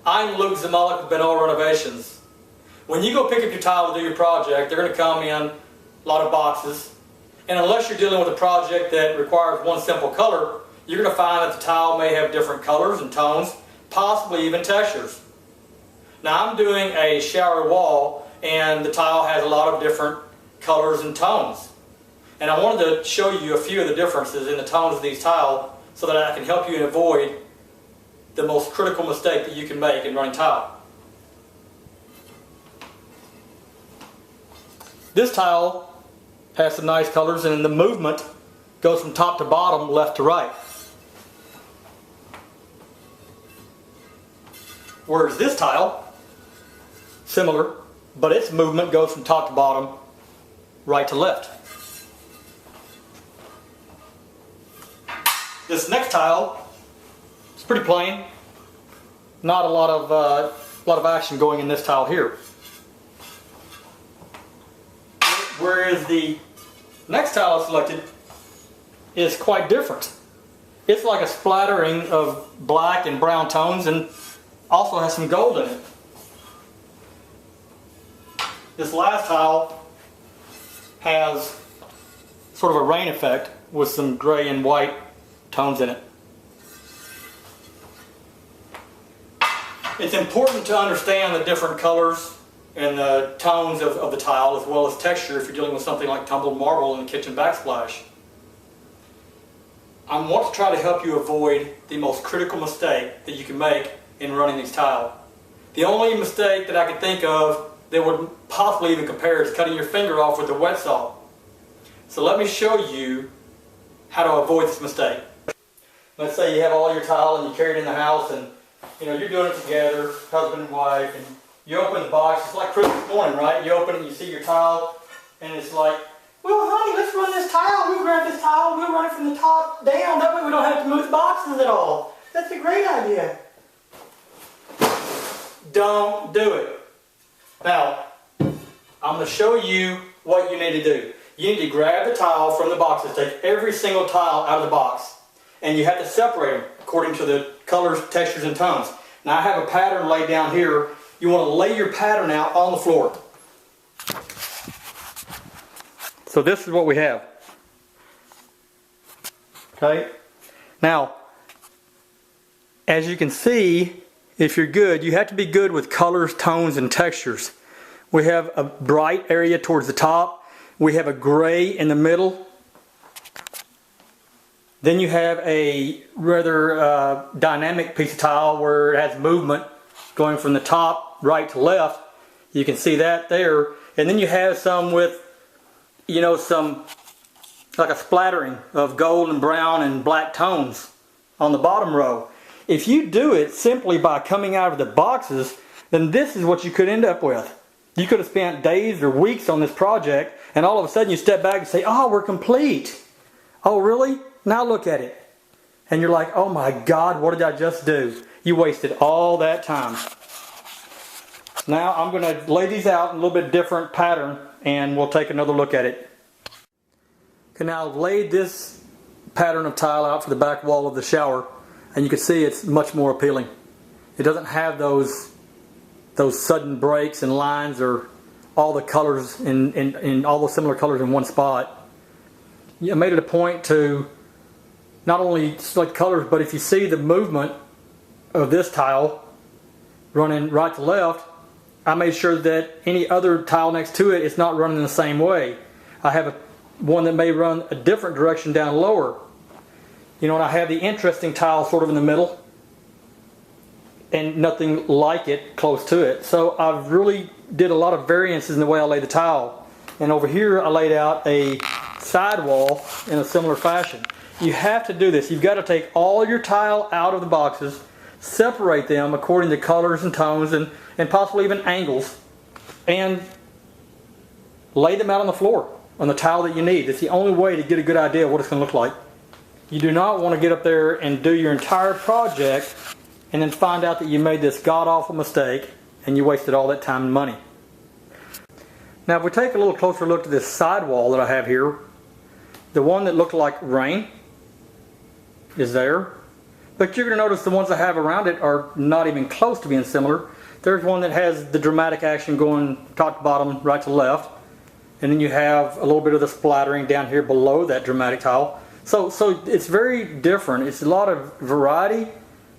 I'm Luke Zimolik with Benoa Renovations. When you go pick up your tile to do your project, they're going to come in a lot of boxes. And unless you're dealing with a project that requires one simple color, you're going to find that the tile may have different colors and tones, possibly even textures. Now I'm doing a shower wall and the tile has a lot of different colors and tones. And I wanted to show you a few of the differences in the tones of these tiles so that I can help you avoid the most critical mistake that you can make in running tile. This tile has some nice colors and the movement goes from top to bottom, left to right. Whereas this tile, similar, but its movement goes from top to bottom, right to left. This next tile is pretty plain. Not a lot of action going in this tile here. Whereas the next tile I selected is quite different. It's like a splattering of black and brown tones and also has some gold in it. This last tile has sort of a rain effect with some gray and white tones in it. It's important to understand the different colors and the tones of the tile as well as texture if you're dealing with something like tumbled marble in the kitchen backsplash. I want to try to help you avoid the most critical mistake that you can make in running these tiles. The only mistake that I can think of that would possibly even compare is cutting your finger off with a wet saw. So let me show you how to avoid this mistake. Let's say you have all your tile and you carry it in the house and you're doing it together, husband and wife, and you open the box. It's like Christmas morning, right? You open it and you see your tile and it's like, well honey, let's run this tile. We'll grab this tile, we'll run it from the top down. That way we don't have to move the boxes at all. That's a great idea. Don't do it. Now, I'm going to show you what you need to do. You need to grab the tile from the boxes, take every single tile out of the box, and you have to separate them according to the colors, textures, and tones. Now I have a pattern laid down here. You want to lay your pattern out on the floor. So this is what we have. Okay? Now, as you can see, if you're good, you have to be good with colors, tones, and textures. We have a bright area towards the top. We have a gray in the middle. Then you have a rather dynamic piece of tile where it has movement going from the top right to left. You can see that there. And then you have some with, some like a splattering of gold and brown and black tones on the bottom row. If you do it simply by coming out of the boxes, then this is what you could end up with. You could have spent days or weeks on this project and all of a sudden you step back and say, oh, we're complete. Oh, really? Now look at it. And you're like, oh my God, what did I just do? You wasted all that time. Now I'm going to lay these out in a little bit different pattern and we'll take another look at it. Okay, now I've laid this pattern of tile out for the back wall of the shower and you can see it's much more appealing. It doesn't have those sudden breaks and lines or all the colors in all the similar colors in one spot. I made it a point to not only select colors, but if you see the movement of this tile running right to left, I made sure that any other tile next to it is not running the same way. I have one that may run a different direction down lower. And I have the interesting tile sort of in the middle and nothing like it close to it. So I really did a lot of variances in the way I laid the tile. And over here I laid out a sidewall in a similar fashion. You have to do this. You've got to take all your tile out of the boxes, separate them according to colors and tones and possibly even angles, and lay them out on the floor on the tile that you need. It's the only way to get a good idea of what it's going to look like. You do not want to get up there and do your entire project and then find out that you made this god-awful mistake and you wasted all that time and money. Now if we take a little closer look at this sidewall that I have here, the one that looked like rain is there. but you're going to notice the ones I have around it are not even close to being similar. There's one that has the dramatic action going top to bottom, right to left, and then you have a little bit of the splattering down here below that dramatic tile. So it's very different. It's a lot of variety.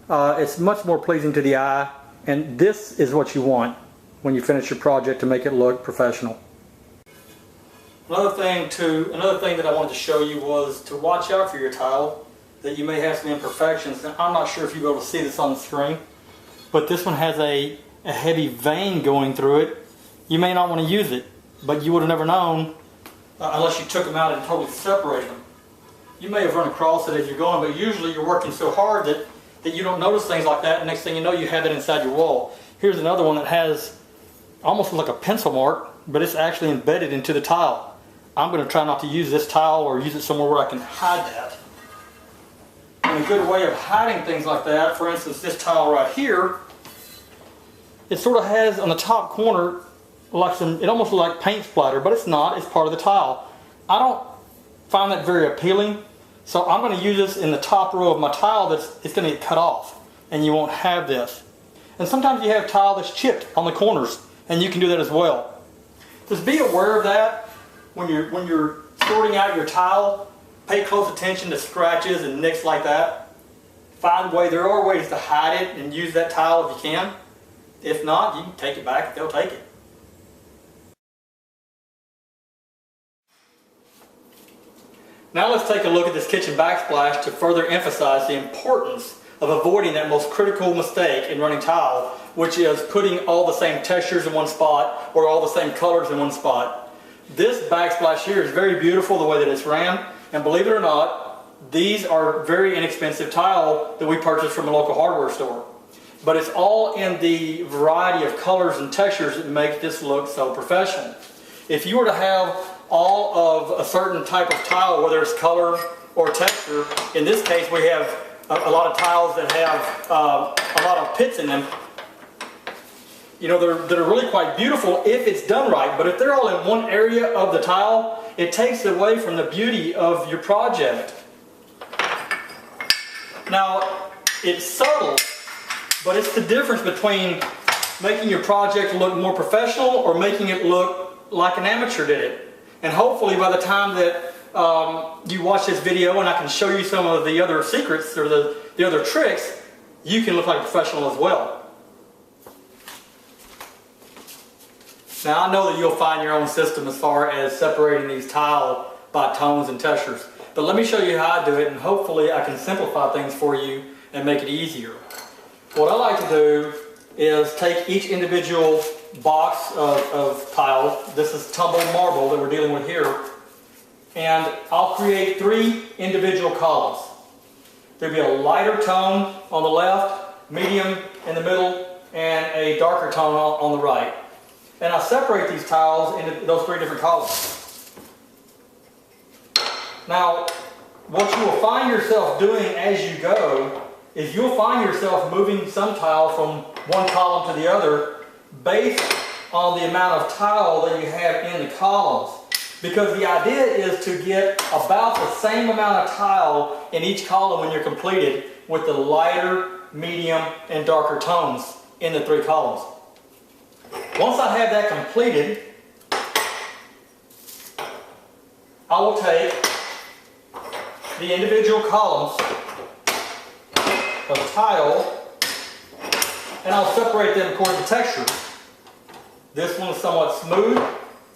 It's much more pleasing to the eye, and this is what you want when you finish your project to make it look professional. Another thing that I wanted to show you was to watch out for your tile, that you may have some imperfections. Now, I'm not sure if you'll be able to see this on the screen, but this one has a heavy vein going through it. You may not want to use it, but you would have never known unless you took them out and totally separated them. You may have run across it as you're going, but usually you're working so hard that you don't notice things like that, and next thing you know you have it inside your wall. Here's another one that has almost like a pencil mark, but it's actually embedded into the tile. I'm going to try not to use this tile or use it somewhere where I can hide that. And a good way of hiding things like that, for instance this tile right here, it sort of has on the top corner like it almost looks like paint splatter, but it's not, it's part of the tile. I don't find that very appealing, so I'm going to use this in the top row of my tile it's going to get cut off, and you won't have this. And sometimes you have tile that's chipped on the corners, and you can do that as well. Just be aware of that when you're sorting out your tile. Pay close attention to scratches and nicks like that. Find way, there are ways to hide it and use that tile if you can. If not, you can take it back, they'll take it. Now let's take a look at this kitchen backsplash to further emphasize the importance of avoiding that most critical mistake in running tile, which is putting all the same textures in one spot or all the same colors in one spot. This backsplash here is very beautiful the way that it's ran, and believe it or not, these are very inexpensive tile that we purchased from a local hardware store. But it's all in the variety of colors and textures that make this look so professional. If you were to have all of a certain type of tile, whether it's color or texture, in this case we have a lot of tiles that have a lot of pits in them. You know, they're really quite beautiful if it's done right, but if they're all in one area of the tile, it takes away from the beauty of your project. Now, it's subtle, but it's the difference between making your project look more professional or making it look like an amateur did it. And hopefully by the time that you watch this video and I can show you some of the other secrets or the other tricks, you can look like a professional as well. Now I know that you'll find your own system as far as separating these tile by tones and textures, but let me show you how I do it, and hopefully I can simplify things for you and make it easier. What I like to do is take each individual box of tiles. This is tumbled marble that we're dealing with here, and I'll create 3 individual columns. There'll be a lighter tone on the left, medium in the middle, and a darker tone on the right. And I'll separate these tiles into those 3 different columns. Now, what you will find yourself doing as you go is you'll find yourself moving some tile from one column to the other based on the amount of tile that you have in the columns. Because the idea is to get about the same amount of tile in each column when you're completed with the lighter, medium, and darker tones in the 3 columns. Once I have that completed, I will take the individual columns of tile and I'll separate them according to texture. This one is somewhat smooth.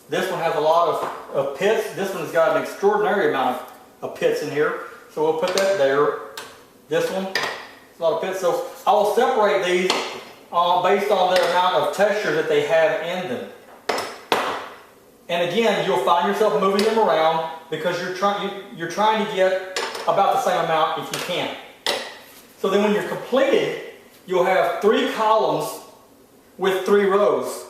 This one has a lot of pits. This one's got an extraordinary amount of pits in here. So we'll put that there. This one, a lot of pits. So I will separate these based on the amount of texture that they have in them. And again, you'll find yourself moving them around because you're trying to get about the same amount if you can. So then when you're completed, you'll have 3 columns with 3 rows.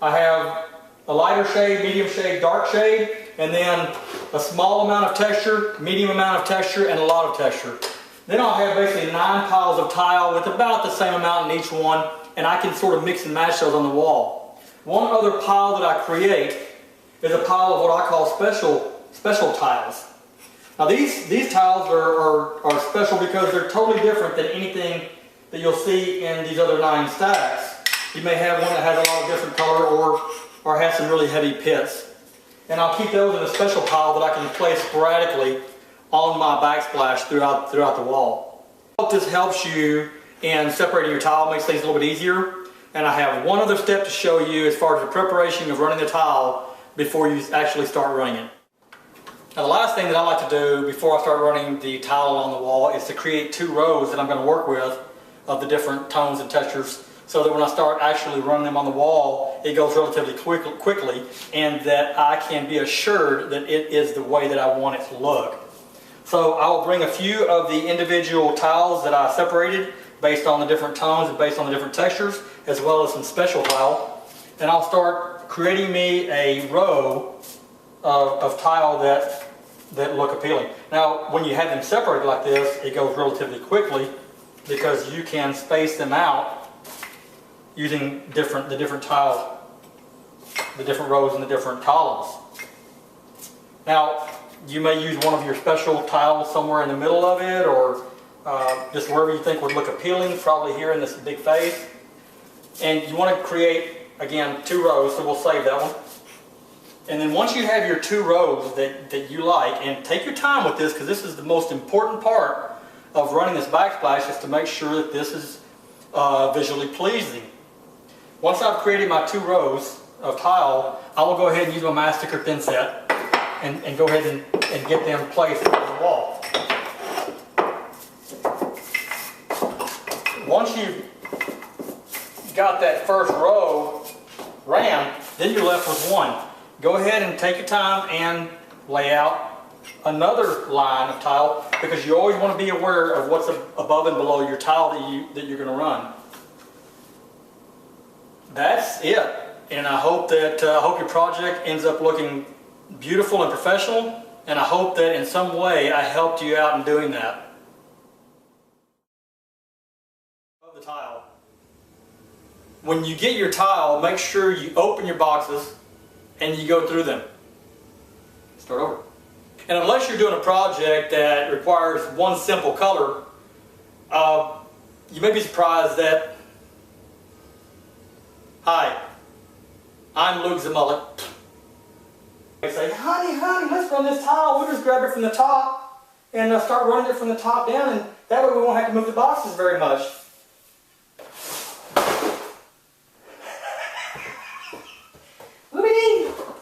I have a lighter shade, medium shade, dark shade, and then a small amount of texture, medium amount of texture, and a lot of texture. Then I'll have basically 9 piles of tile with about the same amount in each one, and I can sort of mix and match those on the wall. One other pile that I create is a pile of what I call special tiles. Now these tiles are special because they're totally different than anything that you'll see in these other 9 stacks. You may have one that has a lot of different color or has some really heavy pits. And I'll keep those in a special pile that I can place sporadically on my backsplash throughout the wall. I hope this helps you in separating your tile, makes things a little bit easier. And I have one other step to show you as far as the preparation of running the tile before you actually start running it. Now the last thing that I like to do before I start running the tile on the wall is to create 2 rows that I'm going to work with of the different tones and textures, so that when I start actually running them on the wall, it goes relatively quickly, and that I can be assured that it is the way that I want it to look. So I will bring a few of the individual tiles that I separated based on the different tones and based on the different textures, as well as some special tile, and I'll start creating me a row of tile that look appealing. Now when you have them separated like this, it goes relatively quickly because you can space them out using the different tiles, the different rows and the different columns. Now you may use one of your special tiles somewhere in the middle of it, or just wherever you think would look appealing, probably here in this big face. And you want to create, again, 2 rows, so we'll save that one. And then once you have your 2 rows that you like, and take your time with this because this is the most important part of running this backsplash, is to make sure that this is visually pleasing. Once I've created my 2 rows of tile, I will go ahead and use my mastic thin set and go ahead and get them placed on the wall. Once you've got that first row ran, then you're left with 1. Go ahead and take your time and lay out another line of tile, because you always want to be aware of what's above and below your tile that you're going to run. That's it, and I hope that your project ends up looking beautiful and professional, and I hope that in some way I helped you out in doing that. Of the tile. When you get your tile, make sure you open your boxes and you go through them. Start over. And unless you're doing a project that requires one simple color, you may be surprised that, hi, I'm Luke Zamullet. They say, honey, let's run this tile. We'll just grab it from the top and start running it from the top down, and that way we won't have to move the boxes very much.